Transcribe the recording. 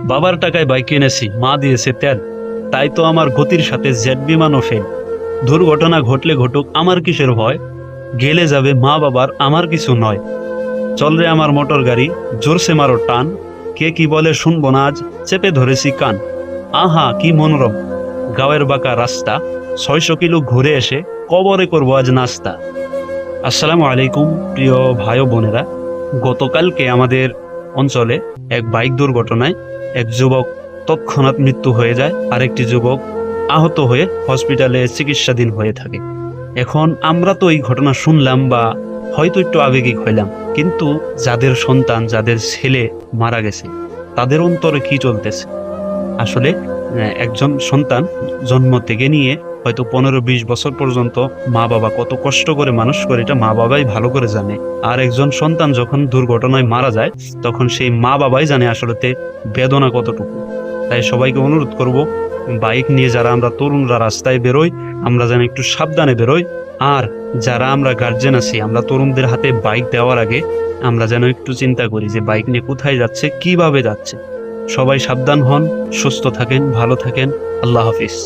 বাবার টাকায় বাইক কিনেছি, মা দিয়েছে তেল, তাই তো আমার গতির সাথে জেট বিমানও ফেল। দুর্ঘটনা ঘটলে ঘটুক, আমার কিসের ভয়? গেলে যাবে মা বাবার, আমার কিছু নয়। চল রে আমার মোটর গাড়ি, জোরসে মারো টান। কে কি বলে শুনবো না আজ, চেপে ধরেছি কান। আহা কি মনোরম গাঁয়ের বাঁকা রাস্তা, 600 কিলো ঘুরে এসে কবরে করবো আজ নাস্তা। আসসালামু আলাইকুম প্রিয় ভাই ও বোনেরা। গতকালকে আমাদের অঞ্চলে এক বাইক দুর্ঘটনায় এক যুবক তৎক্ষণাৎ মৃত্যু হয়ে যায়, আরেকটি যুবক আহত হয়ে হসপিটালে চিকিৎসাধীন হয়ে থাকে। এখন আমরা তো এই ঘটনা শুনলাম বা হয়তো একটু আবেগিক হইলাম, কিন্তু যাদের সন্তান, যাদের ছেলে মারা গেছে, তাদের অন্তরে কি চলতেছে আসলে? একজন সন্তান জন্ম থেকে নিয়ে হয়তো 15-20 বছর পর্যন্ত মা বাবা কত কষ্ট করে মানুষ করে, এটা মা বাবাই ভালো করে জানে। আর একজন সন্তান যখন দুর্ঘটনায় মারা যায়, তখন সেই মা বাবাই জানে আসলে বেদনা কতটুকু। তাই সবাইকে অনুরোধ করব, বাইক নিয়ে যারা আমরা তরুণরা রাস্তায় বেরোই, আমরা যেন একটু সাবধানে বেরোই। আর যারা আমরা গার্জেন আছি, আমরা তরুণদের হাতে বাইক দেওয়ার আগে আমরা যেন একটু চিন্তা করি যে বাইক নিয়ে কোথায় যাচ্ছে, কিভাবে যাচ্ছে। সবাই সাবধান হন, সুস্থ থাকেন, ভালো থাকেন। আল্লাহ হাফিজ।